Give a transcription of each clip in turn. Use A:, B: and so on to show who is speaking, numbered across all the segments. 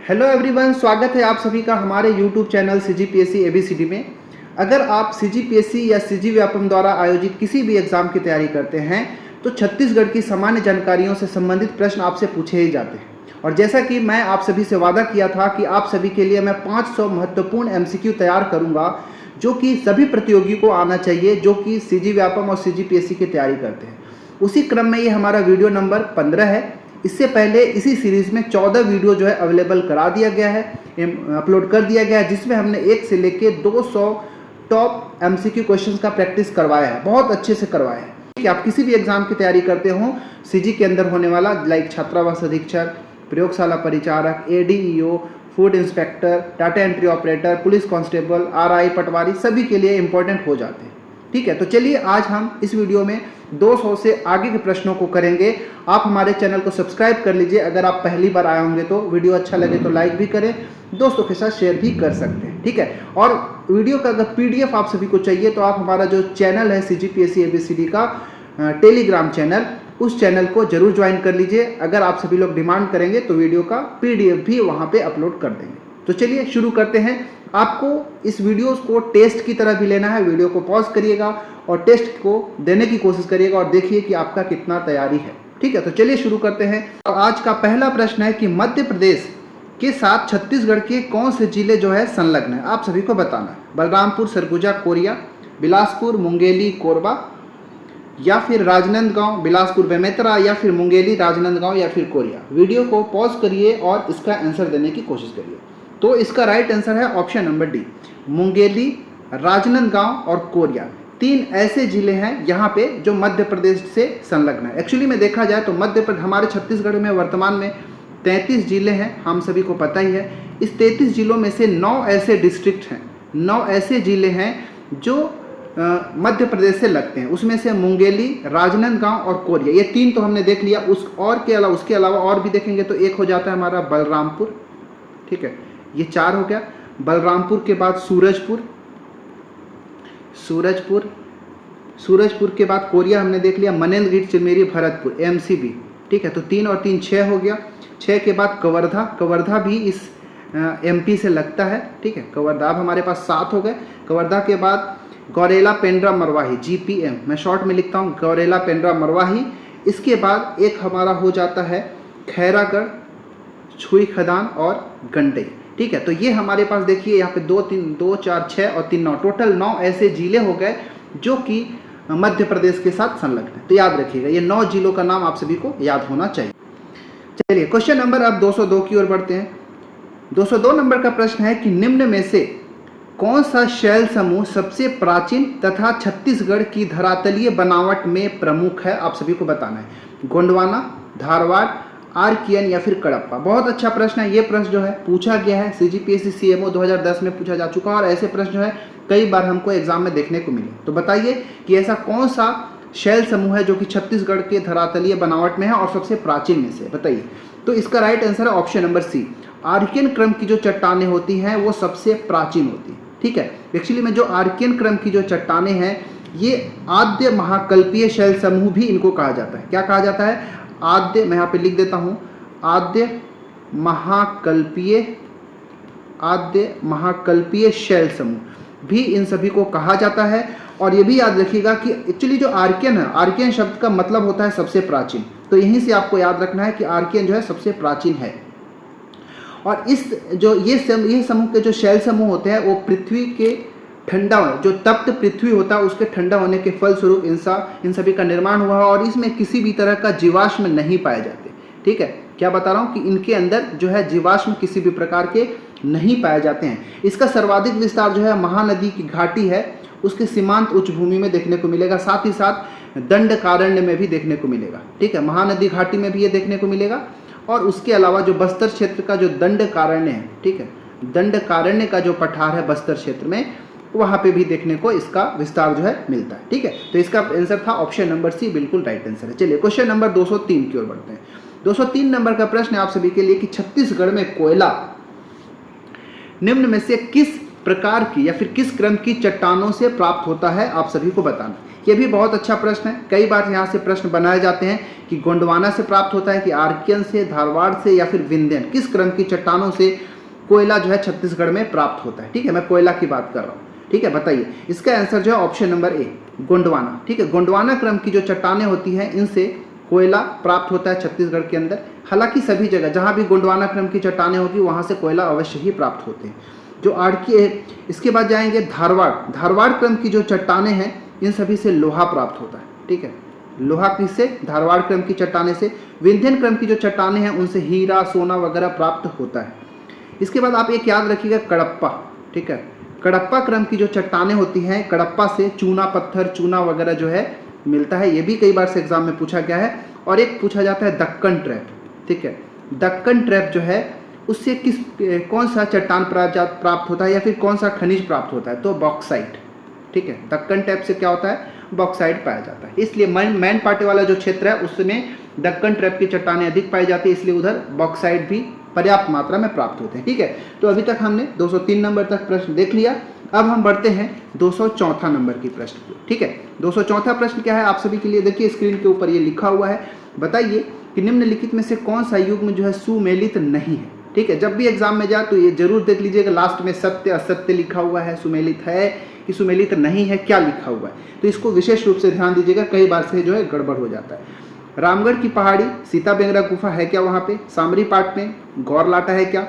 A: Hello everyone, स्वागत है आप सभी का हमारे यूट्यूब चैनल सीजीपीएससी एबीसीडी में। अगर आप सीजीपीएससी या सीजी व्यापम द्वारा आयोजित किसी भी एग्जाम की तैयारी करते हैं तो छत्तीसगढ़ की सामान्य जानकारियों से संबंधित प्रश्न आपसे पूछे ही जाते हैं। और जैसा कि मैं आप सभी से वादा किया था कि आप सभी के लिए मैं 500 महत्वपूर्ण एमसीक्यू तैयार करूंगा जो कि सभी प्रतियोगी को आना चाहिए जो कि सीजी व्यापम और सीजीपीएससी की तैयारी करते हैं। उसी क्रम में ये हमारा वीडियो नंबर 15 है। इससे पहले इसी सीरीज में 14 वीडियो जो है अवेलेबल करा दिया गया है, अपलोड कर दिया गया है, जिसमें हमने 1 से लेके 200 टॉप एमसीक्यू क्वेश्चंस का प्रैक्टिस करवाया है, बहुत अच्छे से करवाया है कि आप किसी भी एग्जाम की तैयारी करते हो सीजी के अंदर होने वाला लाइक छात्रावास अधीक्षक, प्रयोगशाला परिचारक, ADEO, food inspector, data entry operator, police constable, RI, patwari सभी के लिए इंपॉर्टेंट हो जाते हैं। ठीक है, तो चलिए आज हम इस वीडियो में 200 से आगे के प्रश्नों को करेंगे। आप हमारे चैनल को सब्सक्राइब कर लीजिए। अगर आप पहली बार आए होंगे तो वीडियो अच्छा लगे तो लाइक भी करें, दोस्तों के साथ शेयर भी कर सकते हैं। ठीक है, और वीडियो का अगर पीडीएफ आप सभी को चाहिए तो आप हमारा जो चैनल है सीजीपीएससी एबीसीडी का टेलीग्राम चैनल, उस चैनल को जरूर ज्वाइन कर लीजिए। अगर आप सभी लोग डिमांड करेंगे तो वीडियो का पीडीएफ भी वहाँ पे अपलोड कर देंगे। तो चलिए शुरू करते हैं। आपको इस वीडियो को टेस्ट की तरह भी लेना है। वीडियो को पॉज करिएगा और टेस्ट को देने की कोशिश करिएगा और देखिए कि आपका कितना तैयारी है। ठीक है, तो चलिए शुरू करते हैं। और आज का पहला प्रश्न है कि मध्य प्रदेश के साथ छत्तीसगढ़ के कौन से जिले जो है संलग्न है, आप सभी को बताना है। बलरामपुर, सरगुजा, कोरिया, बिलासपुर, मुंगेली, कोरबा, या फिर राजनांदगांव, बिलासपुर, बेमेतरा, या फिर मुंगेली, राजनांदगांव, या फिर कोरिया। वीडियो को पॉज करिए और इसका आंसर देने की कोशिश करिए। तो इसका राइट आंसर है option number D, Mungeli, Rajnandgaon और कोरिया। 3 ऐसे जिले हैं यहाँ पे जो मध्य प्रदेश से संलग्न है। एक्चुअली में देखा जाए तो मध्य प्रदेश हमारे छत्तीसगढ़ में वर्तमान में 33 जिले हैं, हम सभी को पता ही है। इस 33 जिलों में से 9 ऐसे डिस्ट्रिक्ट हैं, 9 ऐसे जिले हैं जो मध्य प्रदेश से लगते हैं। उसमें से मुंगेली, राजनांदगांव और कोरिया, ये 3 तो हमने देख लिया। उसके अलावा और भी देखेंगे तो एक हो जाता है हमारा बलरामपुर। ठीक है, ये 4 हो गया। बलरामपुर के बाद सूरजपुर के बाद कोरिया हमने देख लिया, मनेन्द्रगढ़, चिरमिरी, भरतपुर, एमसीबी। ठीक है, तो 3 और 3 6 हो गया। 6 के बाद कवर्धा भी इस एमपी से लगता है। ठीक है, कवर्धा, अब हमारे पास 7 हो गए। कवर्धा के बाद गौरेला, पेंड्रा, मरवाही, जीपीएम, मैं शॉर्ट में लिखता हूँ गौरेला, पेंड्रा, मरवाही। इसके बाद एक हमारा हो जाता है खैरागढ़, छुई खदान और गंडई। ठीक है, तो ये हमारे पास देखिए यहाँ पे 2 3 2 4 6 और 3 9, टोटल 9 ऐसे जिले हो गए जो कि मध्य प्रदेश के साथ संलग्न है। तो याद रखिएगा, ये 9 जिलों का नाम आप सभी को याद होना चाहिए। चलिए क्वेश्चन नंबर अब 202 की ओर बढ़ते हैं। 202 नंबर का प्रश्न है कि निम्न में से कौन सा शैल समूह सबसे प्राचीन तथा छत्तीसगढ़ की धरातलीय बनावट में प्रमुख है, आप सभी को बताना है। गोंडवाना, धारवाड़, आर्कियन या फिर कडप्पा। बहुत अच्छा प्रश्न है। ये प्रश्न जो है पूछा गया है सीजीपीएससी सीएमओ 2010 में पूछा जा चुका है और ऐसे प्रश्न जो है कई बार हमको एग्जाम में देखने को मिले। तो बताइए कि ऐसा कौन सा शैल समूह है जो कि छत्तीसगढ़ के धरातलीय बनावट में है और सबसे प्राचीन में से, बताइए। तो इसका राइट आंसर है ऑप्शन नंबर सी, आर्कियन क्रम की जो चट्टानें होती हैं वो सबसे प्राचीन होती है। ठीक है, एक्चुअली में जो आर्कियन क्रम की जो चट्टानें हैं ये आद्य महाकल्पीय शैल समूह भी इनको कहा जाता है। क्या कहा जाता है? आद्य, मैं यहाँ पे लिख देता हूँ, आद्य महाकल्पीय शैल समूह भी इन सभी को कहा जाता है। और ये भी याद रखिएगा कि एक्चुअली जो आर्कियन है, आर्कियन शब्द का मतलब होता है सबसे प्राचीन। तो यहीं से आपको याद रखना है कि आर्कियन जो है सबसे प्राचीन है। और इस जो ये समूह के जो शैल समूह होते हैं वो पृथ्वी के ठंडा, जो तप्त पृथ्वी होता है उसके ठंडा होने के फलस्वरूप इन सभी का निर्माण हुआ है और इसमें किसी भी तरह का जीवाश्म नहीं पाए जाते। ठीक है, क्या बता रहा हूँ कि इनके अंदर जो है जीवाश्म किसी भी प्रकार के नहीं पाए जाते हैं। इसका सर्वाधिक विस्तार जो है महानदी की घाटी है उसके सीमांत उच्च भूमि में देखने को मिलेगा, साथ ही साथ दंडकारण्य में भी देखने को मिलेगा। ठीक है, महानदी घाटी में भी ये देखने को मिलेगा और उसके अलावा जो बस्तर क्षेत्र का जो दंडकारण्य है, ठीक है, दंडकारण्य का जो पठार है बस्तर क्षेत्र में, वहाँ पे भी देखने को इसका विस्तार जो है मिलता है। ठीक है, तो इसका आंसर था ऑप्शन नंबर सी, बिल्कुल राइट आंसर है। चलिए क्वेश्चन नंबर 203 की ओर बढ़ते हैं। 203 नंबर का प्रश्न है आप सभी के लिए कि छत्तीसगढ़ में कोयला निम्न में से किस प्रकार की या फिर किस क्रम की चट्टानों से प्राप्त होता है, आप सभी को बताना। ये भी बहुत अच्छा प्रश्न है, कई बार यहाँ से प्रश्न बनाए जाते हैं कि गोंडवाना से प्राप्त होता है कि आर्कियन से, धारवाड़ से या फिर विंध्यन, किस क्रम की चट्टानों से कोयला जो है छत्तीसगढ़ में प्राप्त होता है। ठीक है, मैं कोयला की बात कर रहा हूँ। ठीक है, बताइए। इसका आंसर जो है ऑप्शन नंबर ए, गोंडवाना। ठीक है, गोंडवाना क्रम की जो चट्टानें होती हैं इनसे कोयला प्राप्त होता है छत्तीसगढ़ के अंदर। हालांकि सभी जगह जहाँ भी गोंडवाना क्रम की चट्टानें होगी वहाँ से कोयला अवश्य ही प्राप्त होते हैं। जो इसके बाद जाएंगे धारवाड़। धारवाड़ क्रम की जो चट्टानें हैं इन सभी से लोहा प्राप्त होता है। ठीक है, लोहा किससे? धारवाड़ क्रम की चट्टानें से। विंध्यन क्रम की जो चट्टानें हैं उनसे हीरा, सोना वगैरह प्राप्त होता है। इसके बाद आप एक याद रखिएगा, कडप्पा। ठीक है, कडप्पा क्रम की जो चट्टानें होती हैं, कडप्पा से चूना पत्थर, चूना वगैरह जो है मिलता है। ये भी कई बार से एग्जाम में पूछा गया है। और एक पूछा जाता है दक्कन ट्रैप। ठीक है, दक्कन ट्रैप जो है उससे कौन सा चट्टान प्राप्त होता है या फिर कौन सा खनिज प्राप्त होता है? तो बॉक्साइट। ठीक है, दक्कन ट्रैप से क्या होता है? बॉक्साइट पाया जाता है। इसलिए मैन पाटे वाला जो क्षेत्र है उसमें दक्कन ट्रैप की चट्टानें अधिक पाई जाती है, इसलिए उधर बॉक्साइट भी पर्याप्त मात्रा में प्राप्त होते हैं। ठीक है, तो अभी तक हमने 203 नंबर तक प्रश्न देख लिया। अब हम बढ़ते हैं 204 नंबर की प्रश्न को। ठीक है, 204 प्रश्न क्या है आप सभी के लिए? देखिए स्क्रीन के ऊपर ये लिखा हुआ है। बताइए कि निम्नलिखित में से कौन सा युग्म जो है सुमेलित नहीं है। ठीक है, जब भी एग्जाम में जाए तो ये जरूर देख लीजिएगा, लास्ट में सत्य असत्य लिखा हुआ है, सुमेलित है कि सुमेलित नहीं है, क्या लिखा हुआ है, तो इसको विशेष रूप से ध्यान दीजिएगा, कई बार से जो है गड़बड़ हो जाता है। रामगढ़ की पहाड़ी, सीता बेंगरा गुफा है क्या वहाँ पे? सामरी पाट में गौरलाटा है क्या?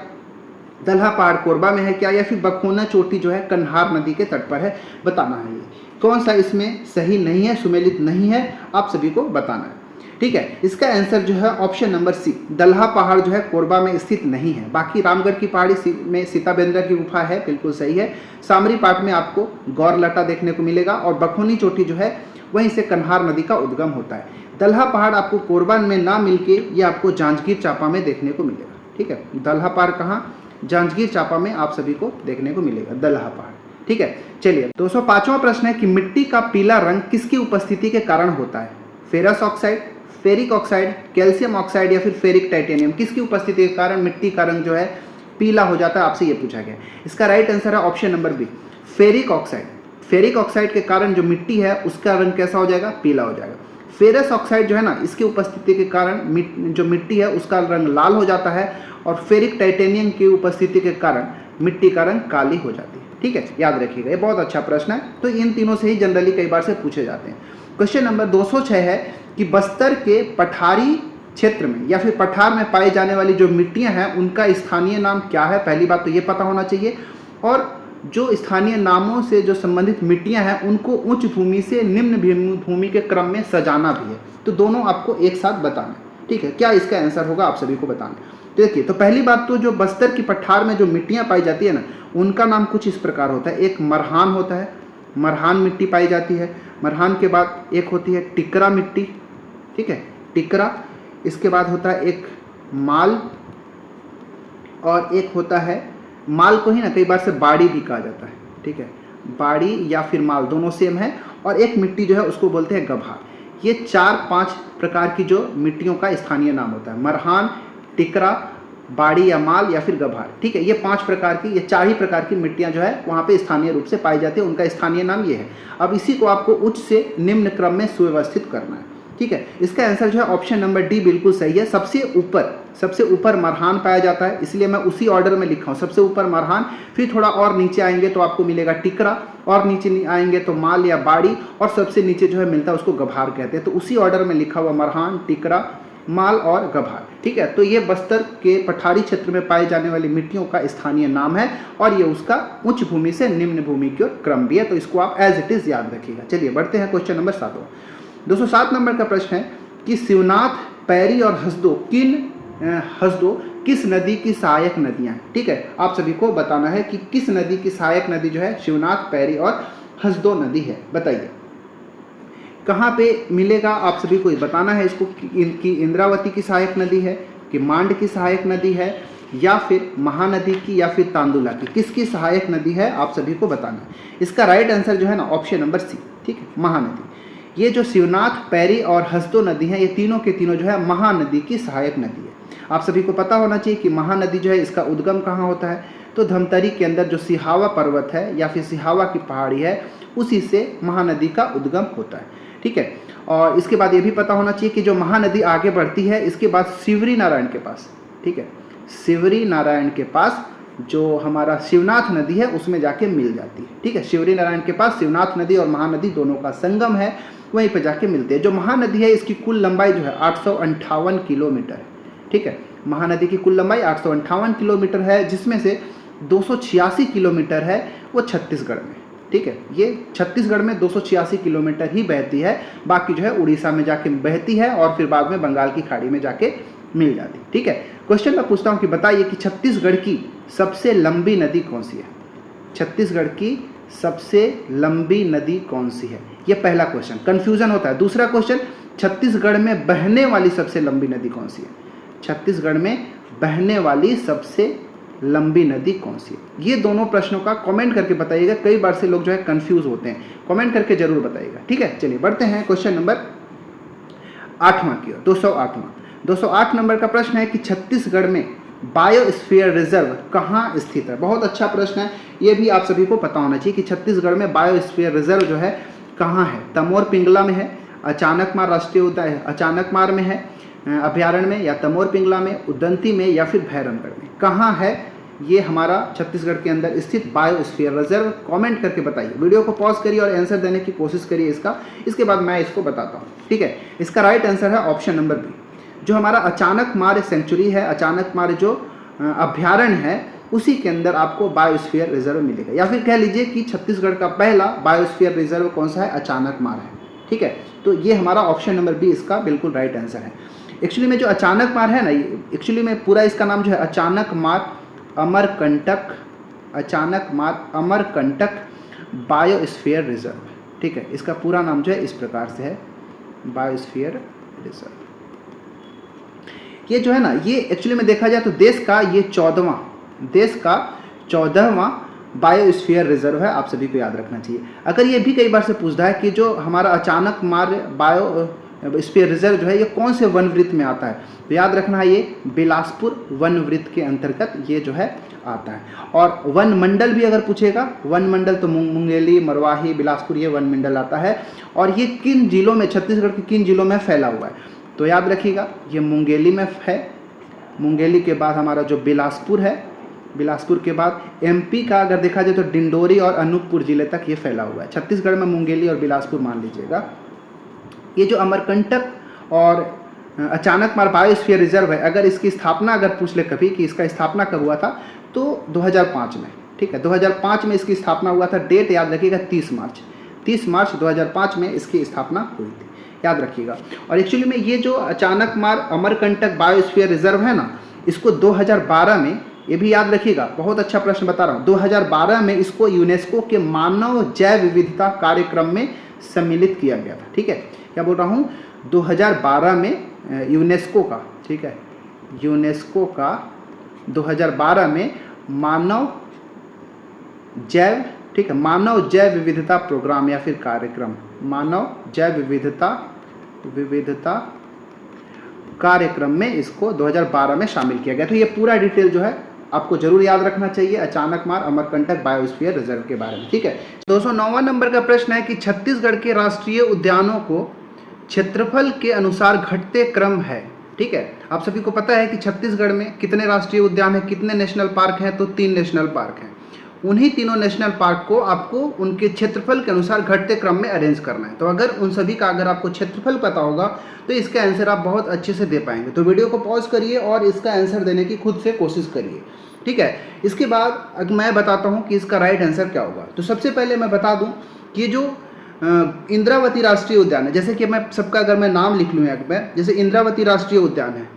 A: दल्हा पहाड़ कोरबा में है क्या? या फिर बखोना चोटी जो है कन्हार नदी के तट पर है? बताना है ये कौन सा इसमें सही नहीं है, सुमेलित नहीं है, आप सभी को बताना है। ठीक है, इसका आंसर जो है ऑप्शन नंबर सी, दल्हा पहाड़ जो है कोरबा में स्थित नहीं है। बाकी रामगढ़ की पहाड़ी में सीता बेंद्रा की गुफा है, बिल्कुल सही है। सामरी पाट में आपको गौरलटा देखने को मिलेगा और बखोनी चोटी जो है वहीं से कन्हार नदी का उद्गम होता है। दल्हा पहाड़ आपको कोरबा में ना मिलके ये आपको जांजगीर चांपा में देखने को मिलेगा। ठीक है, दल्हा पहाड़ कहाँ? जांजगीर चांपा में आप सभी को देखने को मिलेगा दल्हा पहाड़। ठीक है, चलिए 205वां प्रश्न है कि मिट्टी का पीला रंग किसकी उपस्थिति के कारण होता है? Ferrous oxide, ferric oxide, calcium oxide या फिर फेरिक टाइटेनियम, किसकी उपस्थिति के कारण मिट्टी का रंग जो है पीला हो जाता है? आपसे ये पूछा गया। इसका राइट आंसर है option number B, ferric oxide. Ferric oxide के कारण जो मिट्टी है उसका रंग कैसा हो जाएगा? पीला हो जाएगा। फेरस ऑक्साइड जो है ना, इसकी उपस्थिति के कारण जो मिट्टी है उसका रंग लाल हो जाता है और फेरिक टाइटेनियम की उपस्थिति के कारण मिट्टी का रंग काली हो जाती है। ठीक है, याद रखिएगा, ये बहुत अच्छा प्रश्न है। तो इन तीनों से ही जनरली कई बार से पूछे जाते हैं। क्वेश्चन नंबर 206 है कि बस्तर के पठारी क्षेत्र में या फिर पठार में पाई जाने वाली जो मिट्टियां हैं उनका स्थानीय नाम क्या है? पहली बात तो ये पता होना चाहिए। और जो स्थानीय नामों से जो संबंधित मिट्टियां हैं उनको उच्च भूमि से निम्न भूमि के क्रम में सजाना भी है। तो दोनों आपको एक साथ बताना है। ठीक है, क्या इसका आंसर होगा आप सभी को बताना है। तो देखिए, तो पहली बात तो जो बस्तर की पठार में जो मिट्टियां पाई जाती है ना, उनका नाम कुछ इस प्रकार होता है। एक मरहान होता है, मरहान मिट्टी पाई जाती है। मरहान के बाद एक होती है टिकरा मिट्टी। ठीक है, टिकरा। इसके बाद होता है एक माल और एक होता है, माल को ही ना कई बार से बाड़ी भी कहा जाता है। ठीक है, बाड़ी या फिर माल दोनों सेम है। और एक मिट्टी जो है उसको बोलते हैं गभार। ये 4-5 प्रकार की जो मिट्टियों का स्थानीय नाम होता है, मरहान, टिकरा, बाड़ी या माल या फिर गभार। ठीक है, ये 5 प्रकार की, ये 4 ही प्रकार की मिट्टियां जो है वहाँ पे स्थानीय रूप से पाई जाती है, उनका स्थानीय नाम ये है। अब इसी को आपको उच्च से निम्न क्रम में सुव्यवस्थित करना है। ठीक है, इसका आंसर जो है ऑप्शन नंबर डी बिल्कुल सही है। सबसे ऊपर मरहान पाया जाता है, इसलिए मैं उसी ऑर्डर में लिखा हूँ। सबसे ऊपर मरहान, फिर थोड़ा और नीचे आएंगे तो आपको मिलेगा टिकरा, और नीचे आएंगे तो माल या बाड़ी, और सबसे नीचे जो है मिलता है उसको गभार कहते हैं। तो उसी ऑर्डर में लिखा हुआ मरहान, टिकरा, माल और गभार। ठीक है, तो ये बस्तर के पठारी क्षेत्र में पाई जाने वाली मिट्टियों का स्थानीय नाम है और ये उसका उच्च भूमि से निम्न भूमि की ओर क्रम भी है। तो इसको आप एज इट इज याद रखिएगा। चलिए बढ़ते हैं क्वेश्चन नंबर 7। 207 नंबर का प्रश्न है कि शिवनाथ, पैरी और हसदो किस नदी की सहायक नदियां हैं? ठीक है, आप सभी को बताना है कि किस नदी की सहायक नदी जो है शिवनाथ, पैरी और हसदो नदी है। बताइए कहाँ पे मिलेगा, आप सभी को बताना है इसको कि इंद्रावती की सहायक नदी है, कि मांड की सहायक नदी है, या फिर महानदी की, या फिर तांदुला की, किसकी सहायक नदी है आप सभी को बताना है। इसका राइट आंसर जो है ना ऑप्शन नंबर सी। ठीक है, महानदी। ये जो शिवनाथ, पैरी और हसदो नदी हैं, ये तीनों के तीनों जो है महानदी की सहायक नदी है। आप सभी को पता होना चाहिए कि महानदी जो है इसका उद्गम कहाँ होता है, तो धमतरी के अंदर जो सिहावा पर्वत है या फिर सिहावा की पहाड़ी है, उसी से महानदी का उद्गम होता है। ठीक है, और इसके बाद ये भी पता होना चाहिए कि जो महानदी आगे बढ़ती है इसके बाद शिवरी नारायण के पास, ठीक है, शिवरी नारायण के पास जो हमारा शिवनाथ नदी है उसमें जाके मिल जाती है। ठीक है, शिवरी नारायण के पास शिवनाथ नदी और महानदी दोनों का संगम है, वहीं पर जाके मिलते हैं। जो महानदी है इसकी कुल लंबाई जो है 858 किलोमीटर है। ठीक है, महानदी की कुल लंबाई 858 किलोमीटर है, जिसमें से 286 किलोमीटर है वो छत्तीसगढ़ में। ठीक है, ये छत्तीसगढ़ में 286 किलोमीटर ही बहती है, बाकी जो है उड़ीसा में जाके बहती है और फिर बाद में बंगाल की खाड़ी में जाके मिल जाती है। ठीक है, क्वेश्चन मैं पूछता हूँ कि बताइए कि छत्तीसगढ़ की सबसे लंबी नदी कौन सी है? छत्तीसगढ़ की सबसे लंबी नदी कौन सी है? ये पहला क्वेश्चन, कंफ्यूजन होता है। दूसरा क्वेश्चन, छत्तीसगढ़ में बहने वाली सबसे लंबी नदी कौन सी है? छत्तीसगढ़ में बहने वाली सबसे लंबी नदी कौन सी है? ये दोनों प्रश्नों का कमेंट करके बताइएगा। कई बार से लोग जो है कंफ्यूज होते हैं, कमेंट करके जरूर बताइएगा। ठीक है, चलिए बढ़ते हैं क्वेश्चन नंबर 8वां की ओर। 208 नंबर का प्रश्न है कि छत्तीसगढ़ में बायोस्फीयर रिजर्व कहाँ स्थित है? बहुत अच्छा प्रश्न है, ये भी आप सभी को पता होना चाहिए कि छत्तीसगढ़ में बायोस्फीयर रिजर्व जो है कहाँ है। तमोर पिंगला में है, अचानकमार राष्ट्रीय उद्यान अचानकमार में है अभ्यारण्य में, या तमोर पिंगला में, उदंती में, या फिर भैरमगढ़ में। कहाँ है ये हमारा छत्तीसगढ़ के अंदर स्थित बायोस्फीयर रिजर्व? कमेंट करके बताइए। वीडियो को पॉज करिए और आंसर देने की कोशिश करिए इसका, इसके बाद मैं इसको बताता हूँ। ठीक है, इसका राइट आंसर है ऑप्शन नंबर बी। जो हमारा अचानकमार सेंचुरी है, अचानकमार जो अभ्यारण्य है, उसी के अंदर आपको बायोस्फीयर रिजर्व मिलेगा। या फिर कह लीजिए कि छत्तीसगढ़ का पहला बायोस्फीयर रिजर्व कौन सा है? अचानकमार है। ठीक है, तो ये हमारा ऑप्शन नंबर बी इसका बिल्कुल राइट आंसर है। एक्चुअली में जो अचानकमार है ना, एक्चुअली में पूरा इसका नाम जो है अचानकमार अमरकंटक, अचानकमार अमरकंटक बायोस्फीयर रिजर्व। ठीक है, इसका पूरा नाम जो है इस प्रकार से है, बायोस्फीयर रिजर्व। ये जो है ना, ये एक्चुअली में देखा जाए तो देश का 14वां बायोस्फीयर रिजर्व है। आप सभी को याद रखना चाहिए। अगर ये भी कई बार से पूछता है कि जो हमारा अचानकमार बायोस्फीयर रिजर्व जो है ये कौन से वन वृत्त में आता है, तो याद रखना है ये बिलासपुर वन वृत्त के अंतर्गत ये जो है आता है। और वन मंडल भी अगर पूछेगा, वन मंडल तो मुंगेली, मरवाही, बिलासपुर, ये वन मंडल आता है। और ये किन जिलों में, छत्तीसगढ़ के किन जिलों में फैला हुआ है, तो याद रखिएगा ये मुंगेली में है। मुंगेली के बाद हमारा जो बिलासपुर है, बिलासपुर के बाद एमपी का अगर देखा जाए तो डिंडोरी और अनूपपुर जिले तक ये फैला हुआ है। छत्तीसगढ़ में मुंगेली और बिलासपुर मान लीजिएगा। ये जो अमरकंटक और अचानकमार बायोस्फीयर रिजर्व है, अगर इसकी स्थापना अगर पूछ ले कभी कि इसका स्थापना कब हुआ था, तो 2005 में। ठीक है, 2005 में इसकी स्थापना हुआ था। डेट याद रखिएगा 30 मार्च 2005 में इसकी स्थापना हुई थी, याद रखिएगा। और एक्चुअली में ये जो अचानकमार अमरकंटक बायोस्फीयर रिजर्व है ना, इसको 2012 में, ये भी याद रखिएगा, बहुत अच्छा प्रश्न बता रहा हूँ, 2012 में इसको यूनेस्को के मानव जैव विविधता कार्यक्रम में सम्मिलित किया गया था। ठीक है, क्या बोल रहा हूँ, 2012 में यूनेस्को का, ठीक है, यूनेस्को का 2012 में मानव जैव, ठीक है, मानव जैव विविधता प्रोग्राम या फिर कार्यक्रम, मानव जैव विविधता कार्यक्रम में इसको 2012 में शामिल किया गया। तो ये पूरा डिटेल जो है आपको जरूर याद रखना चाहिए अचानकमार अमरकंटक बायोस्फीयर रिजर्व के बारे में। ठीक है, 209वां नंबर का प्रश्न है कि छत्तीसगढ़ के राष्ट्रीय उद्यानों को क्षेत्रफल के अनुसार घटते क्रम है। ठीक है, आप सभी को पता है कि छत्तीसगढ़ में कितने राष्ट्रीय उद्यान हैं, कितने नेशनल पार्क हैं, तो 3 नेशनल पार्क हैं। उन्हीं तीनों नेशनल पार्क को आपको उनके क्षेत्रफल के अनुसार घटते क्रम में अरेंज करना है। तो अगर उन सभी का अगर आपको क्षेत्रफल पता होगा तो इसका आंसर आप बहुत अच्छे से दे पाएंगे। तो वीडियो को पॉज करिए और इसका आंसर देने की खुद से कोशिश करिए। ठीक है, इसके बाद मैं बताता हूँ कि इसका राइट आंसर क्या होगा। तो सबसे पहले मैं बता दूँ कि जो इंद्रावती राष्ट्रीय उद्यान है, जैसे कि मैं सबका अगर मैं नाम लिख लूँ एक बार, जैसे इंद्रावती राष्ट्रीय उद्यान है,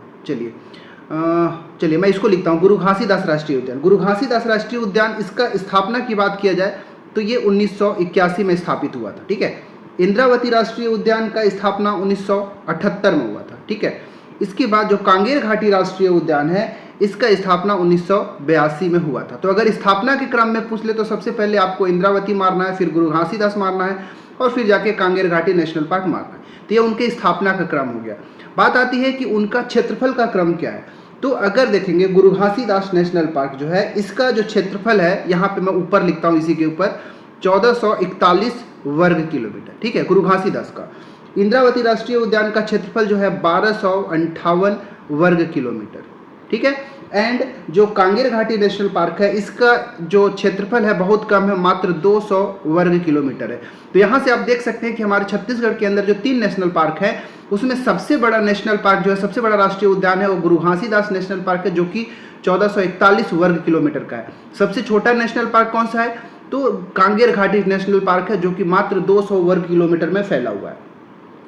A: चलिए मैं इसको लिखता हूँ, गुरु घासीदास राष्ट्रीय उद्यान। गुरु घासीदास राष्ट्रीय उद्यान, इसका स्थापना की बात किया जाए तो ये 1981 में स्थापित हुआ था। ठीक है, इंद्रावती राष्ट्रीय उद्यान का स्थापना 1978 में हुआ था। ठीक है, इसके बाद जो कांगेर घाटी राष्ट्रीय उद्यान है, इसका स्थापना 1982 में हुआ था। तो अगर स्थापना के क्रम में पूछ ले तो सबसे पहले आपको इंद्रावती मारना है, फिर गुरु घासीदास मारना है, और फिर जाके कांगेर घाटी नेशनल पार्क माना। तो ये उनके स्थापना का क्रम हो गया। बात आती है कि उनका क्षेत्रफल का क्रम क्या है। तो अगर देखेंगे गुरु घासीदास नेशनल पार्क जो है, इसका जो क्षेत्रफल है, यहाँ पे मैं ऊपर लिखता हूँ इसी के ऊपर, 1441 वर्ग किलोमीटर, ठीक है, गुरु घासीदास का। इंद्रावती राष्ट्रीय उद्यान का क्षेत्रफल जो है 1258 वर्ग किलोमीटर, ठीक है। एंड जो कांगेर घाटी नेशनल पार्क है, इसका जो क्षेत्रफल है बहुत कम है, मात्र 200 वर्ग किलोमीटर है। तो यहाँ से आप देख सकते हैं कि हमारे छत्तीसगढ़ के अंदर जो 3 नेशनल पार्क है, उसमें सबसे बड़ा नेशनल पार्क जो है, सबसे बड़ा राष्ट्रीय उद्यान है, वो गुरु घासीदास नेशनल पार्क है, जो कि 1441 वर्ग किलोमीटर का है। सबसे छोटा नेशनल पार्क कौन सा है, तो कांगेर घाटी नेशनल पार्क है, जो कि मात्र 200 वर्ग किलोमीटर में फैला हुआ है,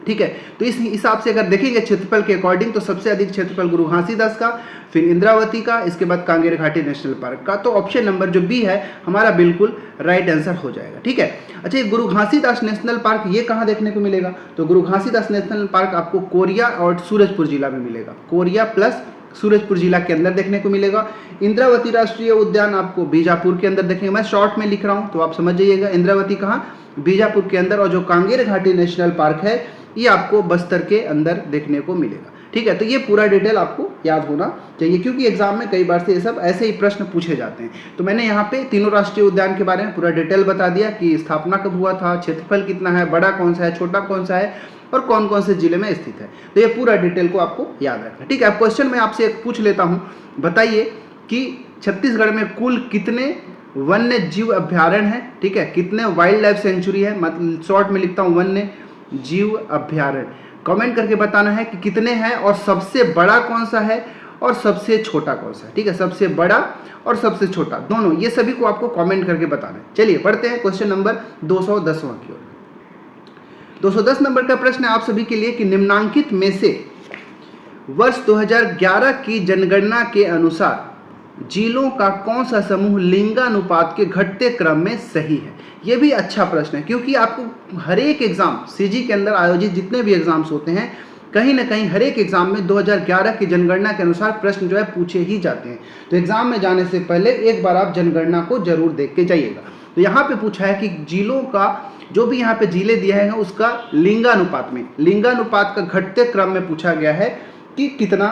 A: ठीक है। तो इस हिसाब से अगर देखेंगे क्षेत्रफल के अकॉर्डिंग, तो सबसे अधिक क्षेत्रफल गुरु घासीदास का, फिर इंद्रावती का, इसके बाद कांगेर घाटी नेशनल पार्क का। तो ऑप्शन नंबर जो बी है हमारा बिल्कुल राइट आंसर हो जाएगा, ठीक है। अच्छा, ये गुरु घासीदास नेशनल पार्क ये कहाँ देखने को मिलेगा, तो गुरु घासीदास नेशनल पार्क आपको कोरिया और सूरजपुर जिला में मिलेगा, कोरिया प्लस सूरजपुर जिला के अंदर देखने को मिलेगा। इंद्रावती राष्ट्रीय उद्यान आपको बीजापुर के अंदर देखेंगे, मैं शॉर्ट में लिख रहा हूँ तो आप समझ जाइएगा, इंद्रावती कहाँ, बीजापुर के अंदर। और जो कांगेर घाटी नेशनल पार्क है, ये आपको बस्तर के अंदर देखने को मिलेगा, ठीक है। तो ये पूरा डिटेल आपको याद होना चाहिए, क्योंकि एग्जाम में कई बार से ये सब ऐसे ही प्रश्न पूछे जाते हैं। तो मैंने यहाँ पे तीनों राष्ट्रीय उद्यान के बारे में पूरा डिटेल बता दिया कि स्थापना कब हुआ था, क्षेत्रफल कितना है, बड़ा कौन सा है, छोटा कौन सा है, और कौन कौन से जिले में स्थित है। तो ये पूरा डिटेल को आपको याद रखना, ठीक है। अब क्वेश्चन मैं आपसे एक पूछ लेता हूँ, बताइए कि छत्तीसगढ़ में कुल कितने वन्य जीव अभ्यारण्य है, ठीक है, कितने वाइल्ड लाइफ सेंचुरी है, मतलब शॉर्ट में लिखता हूँ वन्य जीव अभ्यारण्य। कमेंट करके बताना है कि कितने हैं, और सबसे बड़ा कौन सा है और सबसे छोटा कौन सा है, ठीक है, सबसे बड़ा और सबसे छोटा दोनों, ये सभी को आपको कमेंट करके बताना है। चलिए पढ़ते हैं क्वेश्चन नंबर 210वां की ओर। 210 नंबर का प्रश्न है आप सभी के लिए कि निम्नांकित में से वर्ष 2011 की जनगणना के अनुसार जिलों का कौन सा समूह लिंगानुपात के घटते क्रम में सही है। यह भी अच्छा प्रश्न है, क्योंकि आपको हर एक एग्जाम सीजी के अंदर आयोजित जितने भी एग्जाम्स होते हैं, कहीं ना कहीं हर एक एग्जाम में 2011 की जनगणना के अनुसार प्रश्न जो है पूछे ही जाते हैं। तो एग्जाम में जाने से पहले एक बार आप जनगणना को जरूर देख के जाइएगा। तो यहाँ पे पूछा है कि जिलों का जो भी यहाँ पे जिले दिया है उसका लिंगानुपात में, लिंगानुपात का घटते क्रम में पूछा गया है कि कितना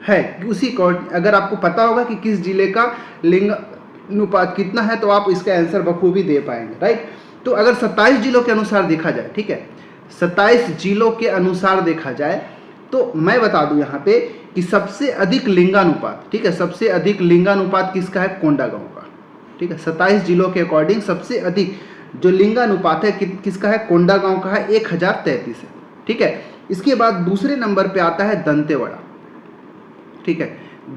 A: है। उसी को अगर आपको पता होगा कि किस जिले का लिंगानुपात कितना है, तो आप इसका आंसर बखूबी दे पाएंगे, राइट। तो अगर 27 जिलों के अनुसार देखा जाए, ठीक है, 27 जिलों के अनुसार देखा जाए, तो मैं बता दूं यहाँ पे कि सबसे अधिक लिंगानुपात, ठीक है, सबसे अधिक लिंगानुपात किसका है, कोंडागांव का, ठीक है। 27 जिलों के अकॉर्डिंग सबसे अधिक जो लिंगानुपात है किसका है, कोंडागांव का है, 1033 है, ठीक है। इसके बाद दूसरे नंबर पे आता है दंतेवाड़ा, ठीक है,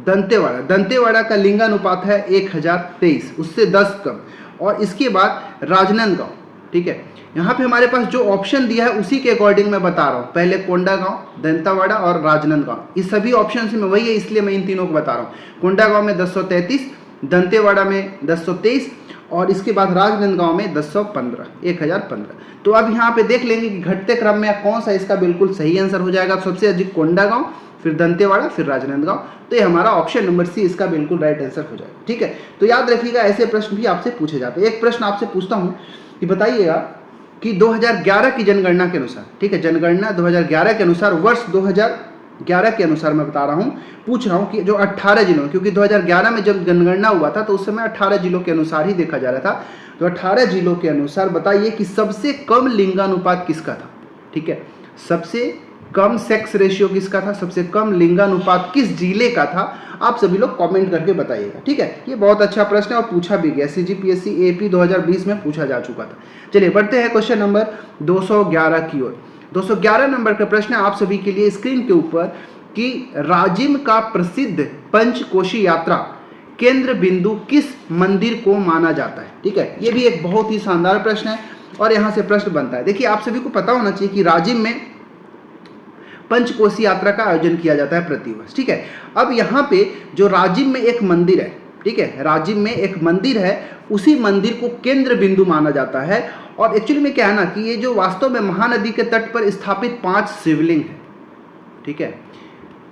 A: दंतेवाड़ा का लिंगानुपात है 1023, उससे 10 कम। और इसके बाद राजनांदगांव, ठीक है। यहाँ पे हमारे पास जो ऑप्शन दिया है उसी के अकॉर्डिंग मैं बता रहा हूँ, पहले कोंडागांव, दंतेवाड़ा और राजनांदगांव, ये सभी ऑप्शन में वही है, इसलिए मैं इन तीनों को बता रहा हूँ। कोंडागांव में 1033, दंतेवाड़ा में 1023 और इसके बाद राजनांदगांव में 1015। तो अब यहाँ पे देख लेंगे कि घटते क्रम में कौन सा इसका बिल्कुल सही आंसर हो जाएगा। सबसे अधिक कोंडागांव, फिर दंतेवाड़ा, फिर राजनांदगांव। तो ये हमारा ऑप्शन नंबर सी इसका बिल्कुल राइट आंसर हो जाएगा, ठीक है। तो याद रखिएगा ऐसे प्रश्न भी आपसे पूछे जाते हैं। एक प्रश्न आपसे पूछता हूँ कि बताइएगा कि 2011 की जनगणना के अनुसार, ठीक है, जनगणना 2011 के अनुसार, वर्ष 2011 के अनुसार मैं बता रहा हूँ, पूछ रहा हूँ कि जो 18 जिलों, क्योंकि 2011 में जब जनगणना हुआ था तो उस समय 18 जिलों के अनुसार ही देखा जा रहा था। तो 18 जिलों के अनुसार बताइए कि सबसे कम लिंगानुपात किसका था, ठीक है, सबसे कम सेक्स रेशियो किसका था, सबसे कम लिंगानुपात किस जिले का था। आप सभी लोग कमेंट करके बताइएगा, ठीक है। ये बहुत अच्छा प्रश्न है और पूछा भी गया, सीजीपीएससी एपी 2020 में पूछा जा चुका था। चलिए बढ़ते हैं क्वेश्चन नंबर 211 की ओर। 211 नंबर का प्रश्न है आप सभी के लिए स्क्रीन के ऊपर कि राजिम का प्रसिद्ध पंचकोशी यात्रा केंद्र बिंदु किस मंदिर को माना जाता है, ठीक है। ये भी एक बहुत ही शानदार प्रश्न है और यहाँ से प्रश्न बनता है। देखिए आप सभी को पता होना चाहिए कि राजिम में पंचकोशी यात्रा का आयोजन किया जाता है प्रतिवर्ष, ठीक है। अब यहाँ पे जो राजिम में एक मंदिर है, ठीक है, राजिम में एक मंदिर है, उसी मंदिर को केंद्र बिंदु माना जाता है। और एक्चुअली में क्या है ना कि ये जो वास्तव में महानदी के तट पर स्थापित 5 शिवलिंग है, ठीक है,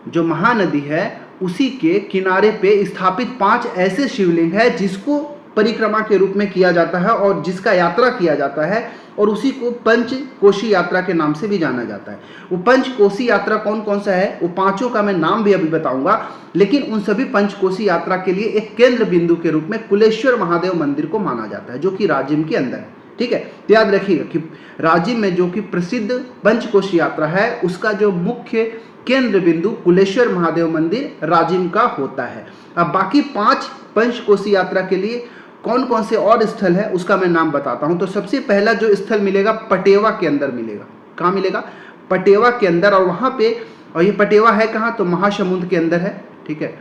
A: जो महानदी है उसी के किनारे पे स्थापित 5 ऐसे शिवलिंग है जिसको परिक्रमा के रूप में किया जाता है और जिसका यात्रा किया जाता है, और उसी को पंच कोशी यात्रा के नाम से भी जाना जाता है। वो पंच कोशी यात्रा कौन कौन सा है, वो पांचों का मैं नाम भी अभी बताऊंगा, लेकिन उन सभी पंच कोशी यात्रा के लिए एक केंद्र बिंदु के रूप में कुलेश्वर महादेव मंदिर को माना जाता है, जो कि राजिम के अंदर है। ठीक है, तो याद रखिएगा कि राजिम में जो कि प्रसिद्ध पंचकोशी यात्रा है, उसका जो मुख्य केंद्र बिंदु कुलेश्वर महादेव मंदिर राजिम का होता है। अब बाकी 5 पंचकोशी यात्रा के लिए कौन कौन से और स्थल है उसका मैं नाम बताता हूं। तो सबसे पहला जो स्थल मिलेगा पटेवा के अंदर मिलेगा। कहाँ मिलेगा? पटेवा के अंदर। और वहां पे, और ये पटेवा है कहाँ? तो महासमुंद के अंदर है। ठीक है,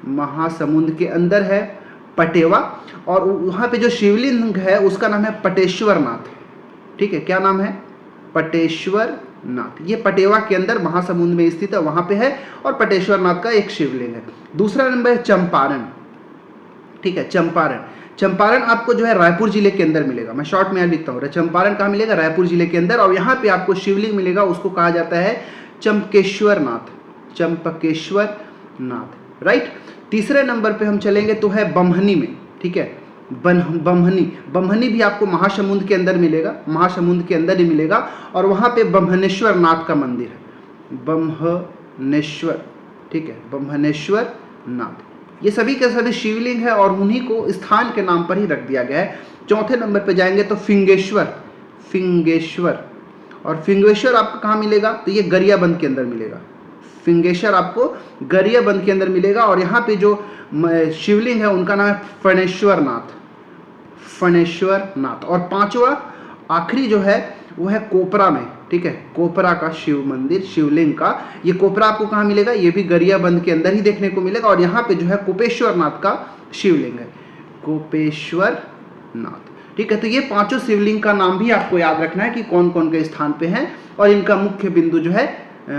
A: महासमुंद के अंदर है पटेवा। और वहां पे जो शिवलिंग है उसका नाम है पटेश्वर नाथ। ठीक है, क्या नाम है? पटेश्वर नाथ। ये पटेवा के अंदर महासमुंद में स्थित है, वहां पे है, और पटेश्वर नाथ का एक शिवलिंग है। दूसरा नंबर है चंपारण। ठीक है, चंपारण। चंपारण आपको जो है रायपुर जिले के अंदर मिलेगा। मैं शॉर्ट में यहाँ लिखता हूँ, चंपारण कहाँ मिलेगा? रायपुर जिले के अंदर। और यहाँ पे आपको शिवलिंग मिलेगा, उसको कहा जाता है चंपकेश्वर नाथ। चंपकेश्वर नाथ, राइट। तीसरे नंबर पे हम चलेंगे तो है बम्हनी में। ठीक है, बम्हनी। बम्हनी भी आपको महासमुंद के अंदर मिलेगा, महासमुंद के अंदर ही मिलेगा। और वहाँ पे ब्रह्मणेश्वर नाथ का मंदिर है, ब्रह्मणेश्वर। ठीक है, ब्रह्मणेश्वर नाथ। ये सभी के सभी शिवलिंग है और उन्हीं को स्थान के नाम पर ही रख दिया गया है। चौथे नंबर पे जाएंगे तो फिंगेश्वर। फिंगेश्वर, और फिंगेश्वर आपको कहाँ मिलेगा? तो ये गरियाबंद के अंदर मिलेगा। फिंगेश्वर आपको गरियाबंद के अंदर मिलेगा। और यहाँ पे जो शिवलिंग है उनका नाम है फणेश्वर नाथ। फणेश्वर नाथ। और पांचवा आखिरी जो है वो है कोपरा में। ठीक है, कोपरा का शिव मंदिर, शिवलिंग का। ये कोपरा आपको कहाँ मिलेगा? ये भी गरियाबंद के अंदर ही देखने को मिलेगा। और यहाँ पे जो है कोपेश्वर नाथ का शिवलिंग है, कोपेश्वर नाथ। ठीक है, तो ये पांचों शिवलिंग का नाम भी आपको याद रखना है कि कौन कौन के स्थान पे हैं। और इनका मुख्य बिंदु जो है,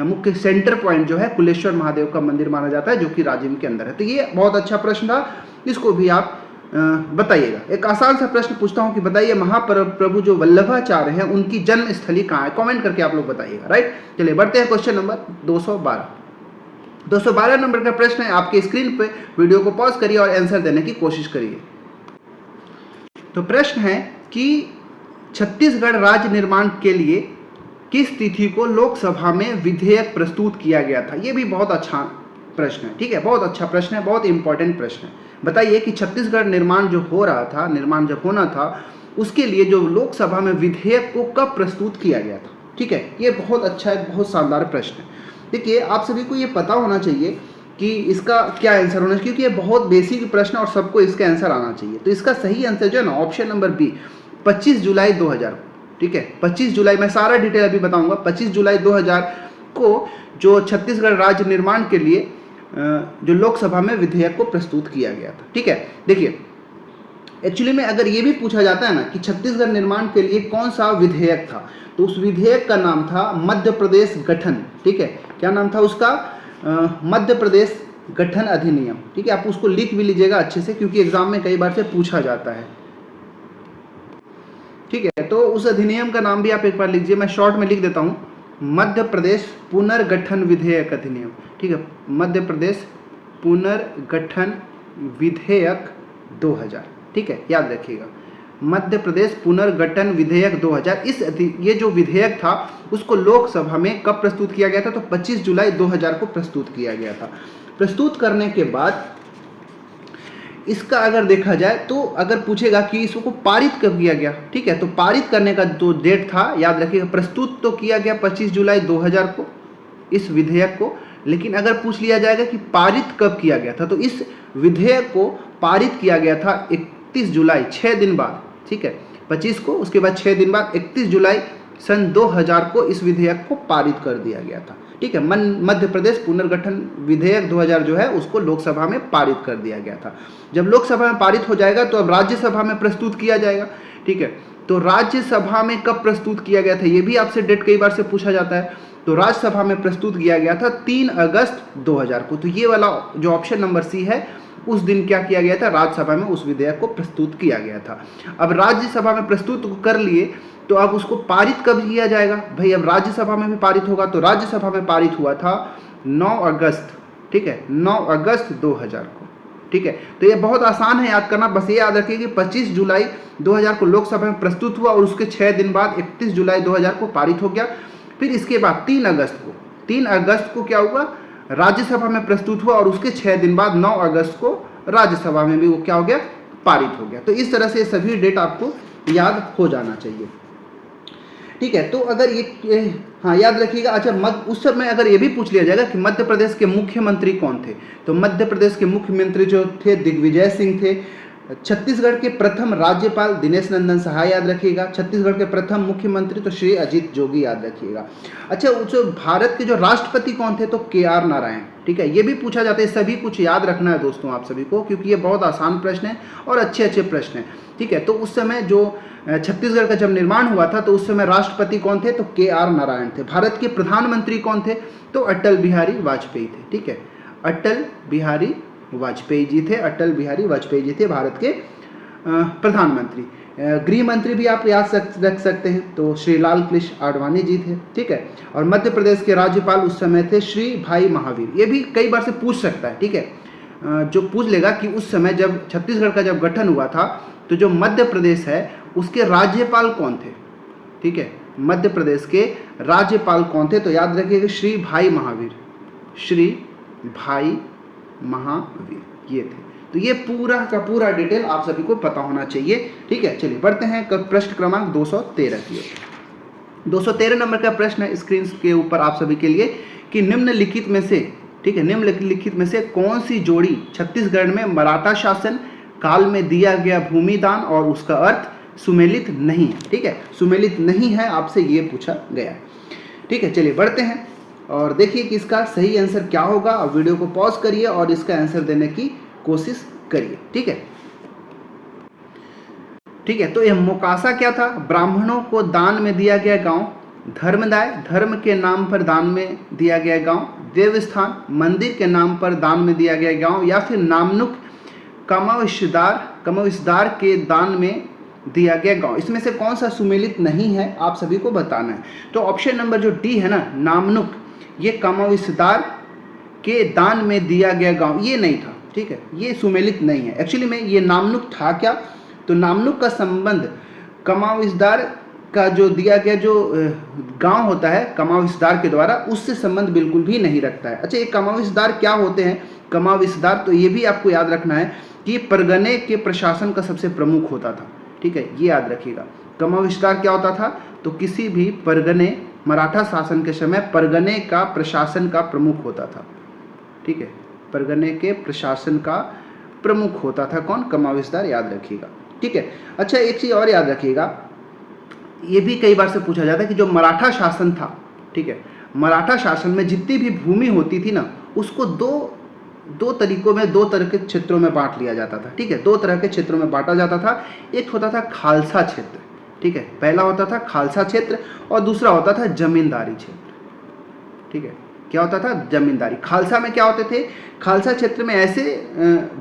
A: मुख्य सेंटर पॉइंट जो है कुलेश्वर महादेव का मंदिर माना जाता है, जो कि राजिम के अंदर है। तो ये बहुत अच्छा प्रश्न था, इसको भी आप बताइएगा। एक आसान सा प्रश्न पूछता हूं कि बताइए महाप्रभु जो वल्लभाचार्य हैं उनकी जन्म स्थली कहाँ है? कमेंट करके आप लोग बताइएगा, राइट। चलिए बढ़ते हैं क्वेश्चन नंबर 212। 212 नंबर का प्रश्न है, आपके स्क्रीन पे वीडियो को पॉज करिए और आंसर देने की कोशिश करिए। तो प्रश्न है कि छत्तीसगढ़ राज्य निर्माण के लिए किस तिथि को लोकसभा में विधेयक प्रस्तुत किया गया था? ये भी बहुत अच्छा प्रश्न है। ठीक है, बहुत अच्छा प्रश्न है, बहुत इंपॉर्टेंट प्रश्न है। बताइए कि छत्तीसगढ़ निर्माण जो हो रहा था, निर्माण जब होना था, उसके लिए जो लोकसभा में विधेयक को कब प्रस्तुत किया गया था? ठीक है, ये बहुत अच्छा है, बहुत शानदार प्रश्न है। देखिए, आप सभी को ये पता होना चाहिए कि इसका क्या आंसर होना चाहिए, क्योंकि ये बहुत बेसिक प्रश्न और सबको इसका आंसर आना चाहिए। तो इसका सही आंसर जो है ना, ऑप्शन नंबर बी, 25 जुलाई 2000। ठीक है, 25 जुलाई, मैं सारा डिटेल अभी बताऊंगा। 25 जुलाई 2000 को जो छत्तीसगढ़ राज्य निर्माण के लिए जो लोकसभा में विधेयक को प्रस्तुत किया गया था। ठीक है, देखिए एक्चुअली में अगर ये भी पूछा जाता है ना कि छत्तीसगढ़ निर्माण के लिए कौन सा विधेयक था, तो उस विधेयक का नाम था मध्य प्रदेश गठन। ठीक है, क्या नाम था उसका? मध्य प्रदेश गठन अधिनियम। ठीक है, आप उसको लिख भी लीजिएगा अच्छे से, क्योंकि एग्जाम में कई बार से पूछा जाता है। ठीक है, तो उस अधिनियम का नाम भी आप एक बार लिखिए, मैं शॉर्ट में लिख देता हूँ, मध्य प्रदेश पुनर्गठन विधेयक अधिनियम। ठीक है, मध्य प्रदेश पुनर्गठन विधेयक 2000। ठीक है, याद रखिएगा, मध्य प्रदेश पुनर्गठन विधेयक 2000। ये जो विधेयक था उसको लोकसभा में कब प्रस्तुत किया गया था? तो 25 जुलाई 2000 को प्रस्तुत किया गया था। प्रस्तुत करने के बाद इसका अगर देखा जाए तो अगर पूछेगा कि इसको पारित कब किया गया, ठीक है, तो पारित करने का जो डेट था याद रखिएगा, प्रस्तुत तो किया गया 25 जुलाई 2000 को इस विधेयक को, लेकिन अगर पूछ लिया जाएगा कि पारित कब किया गया था, तो इस विधेयक को पारित किया गया था 31 जुलाई, 6 दिन बाद। ठीक है, 25 को, उसके बाद 6 दिन बाद 31 जुलाई सन 2000 को इस विधेयक को पारित कर दिया गया था। ठीक है, मध्य प्रदेश पुनर्गठन विधेयक 2000 जो है उसको लोकसभा में पारित कर दिया गया था। जब लोकसभा में पारित हो जाएगा तो अब राज्यसभा में प्रस्तुत किया जाएगा। ठीक है, तो राज्यसभा में कब प्रस्तुत किया गया था, ये भी आपसे डेट कई बार से पूछा जाता है। तो राज्यसभा में प्रस्तुत किया गया था 3 अगस्त 2000 को। तो ये वाला जो ऑप्शन नंबर सी है, उस दिन क्या किया गया था? राज्यसभा में उस विधेयक को प्रस्तुत किया गया था। अब राज्यसभा में प्रस्तुत कर लिए तो अब उसको पारित कब किया जाएगा? भाई अब राज्यसभा में भी पारित होगा, तो राज्यसभा में पारित हुआ था 9 अगस्त। ठीक है, 9 अगस्त 2000 को। ठीक है, तो ये बहुत आसान है याद करना, बस ये याद रखिए कि 25 जुलाई 2000 को लोकसभा में प्रस्तुत हुआ और उसके 6 दिन बाद 31 जुलाई 2000 को पारित हो गया। फिर इसके बाद 3 अगस्त को क्या हुआ, राज्यसभा में प्रस्तुत हुआ और उसके 6 दिन बाद 9 अगस्त को राज्यसभा में भी वो क्या हो गया, पारित हो गया। तो इस तरह से सभी डेट आपको याद हो जाना चाहिए, ठीक है। तो अगर ये हाँ याद रखिएगा। अच्छा, उस समय अगर ये भी पूछ लिया जाएगा कि मध्य प्रदेश के मुख्यमंत्री कौन थे, तो मध्य प्रदेश के मुख्यमंत्री जो थे दिग्विजय सिंह थे। छत्तीसगढ़ के प्रथम राज्यपाल दिनेश नंदन सहाय याद रखिएगा। छत्तीसगढ़ के प्रथम मुख्यमंत्री तो श्री अजीत जोगी याद रखिएगा। अच्छा, जो भारत के जो राष्ट्रपति कौन थे, तो KR नारायण, ठीक है। ये भी पूछा जाता है, सभी कुछ याद रखना है दोस्तों आप सभी को, क्योंकि ये बहुत आसान प्रश्न है और अच्छे प्रश्न है, ठीक है। तो उस समय जो छत्तीसगढ़ का जब निर्माण हुआ था तो उस समय राष्ट्रपति कौन थे, तो KR नारायण थे। भारत के प्रधानमंत्री कौन थे, तो अटल बिहारी वाजपेयी थे, ठीक है। अटल बिहारी वाजपेयी जी थे, अटल बिहारी वाजपेयी जी थे भारत के प्रधानमंत्री। गृह मंत्री भी आप याद रख सकते हैं, तो श्री लाल कृष्ण आडवाणी जी थे, ठीक है। और मध्य प्रदेश के राज्यपाल उस समय थे श्री भाई महावीर। ये भी कई बार से पूछ सकता है, ठीक है, जो पूछ लेगा कि उस समय जब छत्तीसगढ़ का जब गठन हुआ था तो जो मध्य प्रदेश है उसके राज्यपाल कौन थे, ठीक है। मध्य प्रदेश के राज्यपाल कौन थे, तो याद रखिएगा श्री भाई महावीर, श्री भाई महावीर ये थे। तो ये पूरा का पूरा डिटेल आप सभी को पता होना चाहिए, ठीक है। चलिए बढ़ते हैं प्रश्न क्रमांक 213 की ओर। 213 नंबर का प्रश्न है स्क्रीन के ऊपर आप सभी के लिए कि निम्नलिखित में से, ठीक है, निम्नलिखित में से कौन सी जोड़ी छत्तीसगढ़ में मराठा शासन काल में दिया गया भूमि दान और उसका अर्थ सुमेलित नहीं है, ठीक है। सुमेलित नहीं है आपसे ये पूछा गया है, ठीक है। चलिए बढ़ते हैं और देखिए कि इसका सही आंसर क्या होगा। अब वीडियो को पॉज करिए और इसका आंसर देने की कोशिश करिए, ठीक है, ठीक है। तो यह मोकासा क्या था, ब्राह्मणों को दान में दिया गया गांव। धर्मदाय, धर्म के नाम पर दान में दिया गया गांव। देवस्थान, मंदिर के नाम पर दान में दिया गया गांव। या फिर नामनुक, कमविसदार के दान में दिया गया गांव। इसमें से कौन सा सुमेलित नहीं है आप सभी को बताना है। तो ऑप्शन नंबर जो डी है ना, नामनुक, ये कमविसदार के दान में दिया गया गांव ये नहीं था, ठीक है, ये सुमेलित नहीं है। एक्चुअली में ये नामनुक था क्या, तो नामनुक का संबंध कमाविसदार का जो दिया गया जो गांव होता है कमाविसदार के द्वारा, उससे संबंध बिल्कुल भी नहीं रखता है। अच्छा, ये कमाविसदार क्या होते हैं, कमाविसदार, तो ये भी आपको याद रखना है कि परगने के प्रशासन का सबसे प्रमुख होता था, ठीक है, ये याद रखिएगा। कमाविसदार क्या होता था, तो किसी भी परगने, मराठा शासन के समय परगने का प्रशासन का प्रमुख होता था, ठीक है, परगने के प्रशासन का प्रमुख होता था कौन, कमाविसदार, याद रखिएगा, ठीक है। अच्छा, एक चीज़ और याद रखिएगा, ये भी कई बार से पूछा जाता है कि जो मराठा शासन था, ठीक है, मराठा शासन में जितनी भी भूमि होती थी ना, उसको दो तरीकों में, दो तरह के क्षेत्रों में बांट लिया जाता था, ठीक है, दो तरह के क्षेत्रों में बांटा जाता था। एक होता था खालसा क्षेत्र, ठीक है, पहला होता था खालसा क्षेत्र और दूसरा होता था जमींदारी क्षेत्र, ठीक है। क्या होता था, जमींदारी। खालसा में क्या होते थे, खालसा क्षेत्र में ऐसे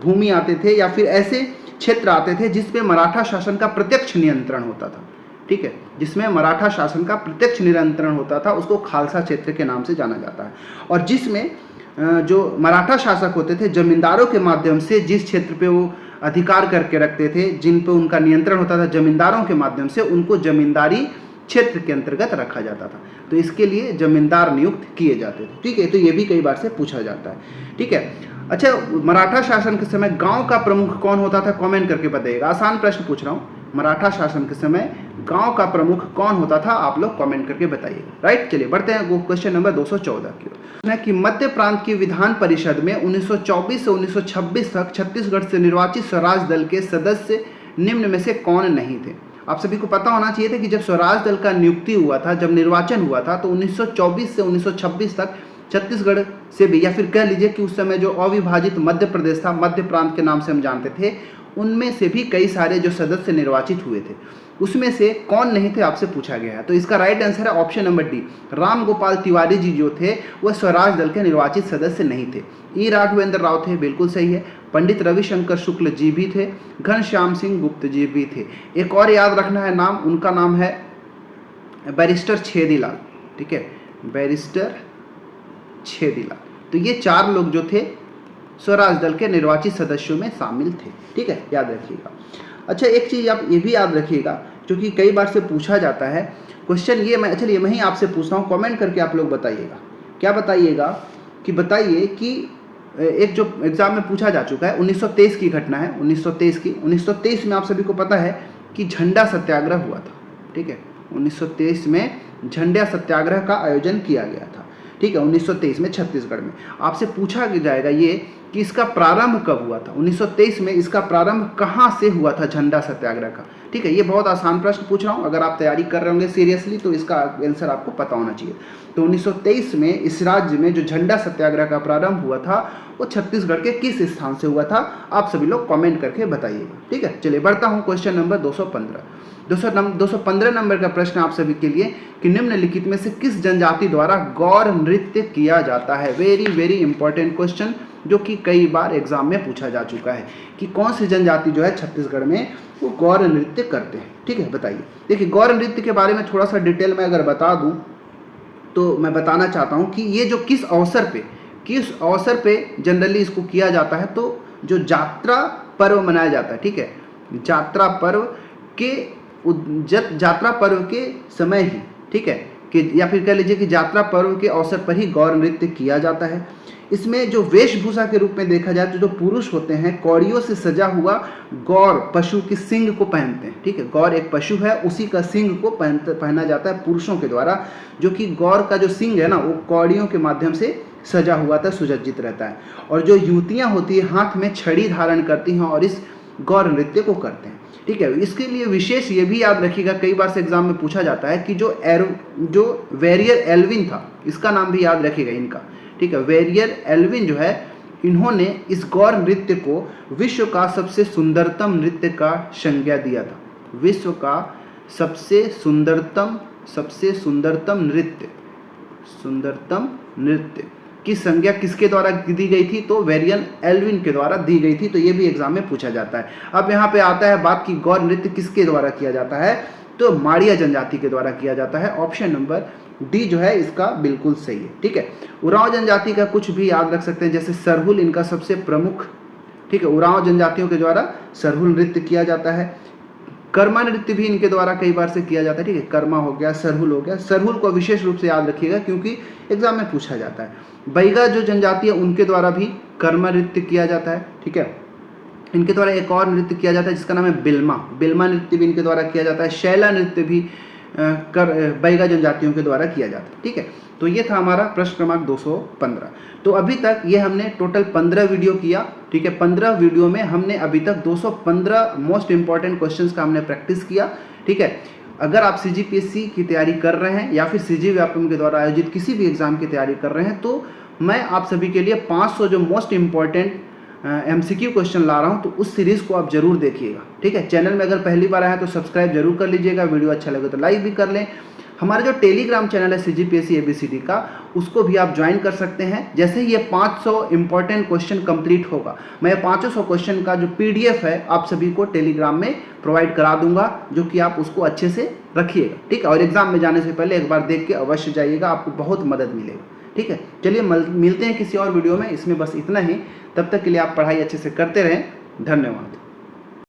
A: भूमि आते थे या फिर ऐसे क्षेत्र आते थे जिसमें मराठा शासन का प्रत्यक्ष नियंत्रण होता था, ठीक है, जिसमें मराठा शासन का प्रत्यक्ष नियंत्रण होता था, उसको खालसा क्षेत्र के नाम से जाना जाता है। और जिसमें जो मराठा शासक होते थे जमींदारों के माध्यम से जिस क्षेत्र पे वो अधिकार करके रखते थे, जिन पे उनका नियंत्रण होता था जमींदारों के माध्यम से, उनको जमींदारी क्षेत्र के अंतर्गत रखा जाता था। तो इसके लिए जमींदार नियुक्त किए जाते थे, ठीक है। तो ये भी कई बार से पूछा जाता है, ठीक है। अच्छा, मराठा शासन के समय गांव का प्रमुख कौन होता था, कमेंट करके बताइएगा। आसान प्रश्न पूछ रहा हूँ, मराठा शासन के समय गांव का प्रमुख कौन होता था, आप लोग कमेंट करके बताइएगा, राइट। चलिए बढ़ते हैं वो क्वेश्चन नंबर 214 की ओर। कि मध्य प्रांत की विधान परिषद में 1924 से 1926 तक छत्तीसगढ़ से निर्वाचित स्वराज दल के सदस्य निम्न में से कौन नहीं थे। आप सभी को पता होना चाहिए था कि जब स्वराज दल का नियुक्ति हुआ था, जब निर्वाचन हुआ था, तो 1924 से 1926 तक छत्तीसगढ़ से भी, या फिर कह लीजिए कि उस समय जो अविभाजित मध्य प्रदेश था, मध्य प्रांत के नाम से हम जानते थे, उनमें से भी कई सारे जो सदस्य निर्वाचित हुए थे, उसमें से कौन नहीं थे आपसे पूछा गया है। तो इसका राइट आंसर है option number D, Ram Gopal Tiwari ji जो थे वह स्वराज दल के निर्वाचित सदस्य नहीं थे। ई राघवेंद्र राव थे, बिल्कुल सही है। पंडित रविशंकर शुक्ल जी भी थे, घनश्याम सिंह गुप्त जी भी थे। एक और याद रखना है नाम, उनका नाम है बैरिस्टर छेदीलाल, ठीक है, बैरिस्टर छेदीलाल। तो ये चार लोग जो थे स्वराज दल के निर्वाचित सदस्यों में शामिल थे। ठीक है, याद रखिएगा। अच्छा, एक चीज़ आप ये भी याद रखिएगा, जो कि कई बार से पूछा जाता है क्वेश्चन, ये मैं चलिए मैं ही आपसे पूछता हूँ, कमेंट करके आप लोग बताइएगा। क्या बताइएगा कि बताइए कि एक जो एग्जाम में पूछा जा चुका है 1923 की घटना है, 1923 में आप सभी को पता है कि झंडा सत्याग्रह हुआ था। ठीक है, 1923 में झंडा सत्याग्रह का आयोजन किया गया था। ठीक है, 1923 में छत्तीसगढ़ में। आपसे पूछा जाएगा ये कि इसका प्रारंभ कब हुआ था, 1923 में इसका प्रारंभ कहाँ से हुआ था झंडा सत्याग्रह का। ठीक है, ये बहुत आसान प्रश्न पूछ रहा हूँ, अगर आप तैयारी कर रहे होंगे सीरियसली तो इसका आंसर आपको पता होना चाहिए। तो 1923 में इस राज्य में जो झंडा सत्याग्रह का प्रारंभ हुआ था वो छत्तीसगढ़ के किस स्थान से हुआ था, आप सभी लोग कमेंट करके बताइएगा। ठीक है, चलिए बढ़ता हूँ क्वेश्चन नंबर 215 नंबर का प्रश्न आप सभी के लिए कि निम्नलिखित में से किस जनजाति द्वारा गौर नृत्य किया जाता है। वेरी वेरी इंपॉर्टेंट क्वेश्चन, जो कि कई बार एग्जाम में पूछा जा चुका है कि कौन सी जनजाति जो है छत्तीसगढ़ में वो गौर नृत्य करते हैं। ठीक है, बताइए। देखिए, गौर नृत्य के बारे में थोड़ा सा डिटेल में अगर बता दूं तो मैं बताना चाहता हूं कि ये जो किस अवसर पे जनरली इसको किया जाता है, तो जो यात्रा पर्व मनाया जाता है। ठीक है, यात्रा पर्व के समय ही, ठीक है, कि या फिर कह लीजिए कि यात्रा पर्व के अवसर पर ही गौर नृत्य किया जाता है। इसमें जो वेशभूषा के रूप में देखा जाए तो जो पुरुष होते हैं कौड़ियों से सजा हुआ गौर पशु की सींग को पहनते हैं। ठीक है, गौर एक पशु है, उसी का सींग को पहना जाता है पुरुषों के द्वारा, जो कि गौर का जो सींग है ना वो कौड़ियों के माध्यम से सजा हुआ था, सुसज्जित रहता है। और जो युवतियां होती है हाथ में छड़ी धारण करती हैं और इस गौर नृत्य को करते हैं। ठीक है, इसके लिए विशेष ये भी याद रखिएगा, कई बार से एग्जाम में पूछा जाता है कि जो वेरियर एल्विन था, इसका नाम भी याद रखिएगा इनका। ठीक है, वेरियर एल्विन जो है, इन्होंने इस गौर नृत्य को विश्व का सबसे सुंदरतम नृत्य का संज्ञा दिया था। विश्व का सबसे सुंदरतम नृत्य की संज्ञा किसके द्वारा दी गई थी, तो वेरियर एल्विन के द्वारा दी गई थी। तो ये भी एग्जाम में पूछा जाता है। अब यहाँ पे आता है बात कि गौर नृत्य किसके द्वारा किया जाता है, तो माड़िया जनजाति के द्वारा किया जाता है। ऑप्शन नंबर डी जो है इसका बिल्कुल सही है। ठीक है, उरांव जनजाति का कुछ भी याद रख सकते हैं, जैसे सरहुल इनका सबसे प्रमुख। ठीक है, उरांव जनजातियों के द्वारा सरहुल नृत्य किया जाता है। कर्मा नृत्य भी इनके द्वारा कई बार से किया जाता है। ठीक है, कर्मा हो गया, सरहुल हो गया। सरहुल को विशेष रूप से याद रखिएगा क्योंकि एग्जाम में पूछा जाता है। बैगा जो जनजाति है उनके द्वारा भी कर्मा नृत्य किया जाता है। ठीक है, इनके द्वारा एक और नृत्य किया जाता है जिसका नाम है बिल्मा नृत्य भी इनके द्वारा किया जाता है। शैला नृत्य भी बैगा जनजातियों के द्वारा किया जाता है। ठीक है, तो ये था हमारा प्रश्न क्रमांक 215। तो अभी तक ये हमने टोटल 15 वीडियो किया। ठीक है, 15 वीडियो में हमने अभी तक 215 मोस्ट इंपॉर्टेंट क्वेश्चंस का हमने प्रैक्टिस किया। ठीक है, अगर आप सीजीपीएससी की तैयारी कर रहे हैं या फिर सीजी व्यापम के द्वारा आयोजित किसी भी एग्जाम की तैयारी कर रहे हैं, तो मैं आप सभी के लिए 500 जो मोस्ट इंपॉर्टेंट एमसीक्यू क्वेश्चन ला रहा हूं, तो उस सीरीज़ को आप जरूर देखिएगा। ठीक है, चैनल में अगर पहली बार आया तो सब्सक्राइब जरूर कर लीजिएगा, वीडियो अच्छा लगे तो लाइक भी कर लें। हमारा जो टेलीग्राम चैनल है सीजीपीएससी एबीसीडी का, उसको भी आप ज्वाइन कर सकते हैं। जैसे ही ये 500 इंपॉर्टेंट क्वेश्चन कंप्लीट होगा, मैं 500 क्वेश्चन का जो पीडीएफ है आप सभी को टेलीग्राम में प्रोवाइड करा दूंगा, जो कि आप उसको अच्छे से रखिएगा। ठीक है, और एग्जाम में जाने से पहले एक बार देख के अवश्य जाइएगा, आपको बहुत मदद मिलेगा। ठीक है, चलिए मिलते हैं किसी और वीडियो में। इसमें बस इतना ही, तब तक के लिए आप पढ़ाई अच्छे से करते रहें। धन्यवाद।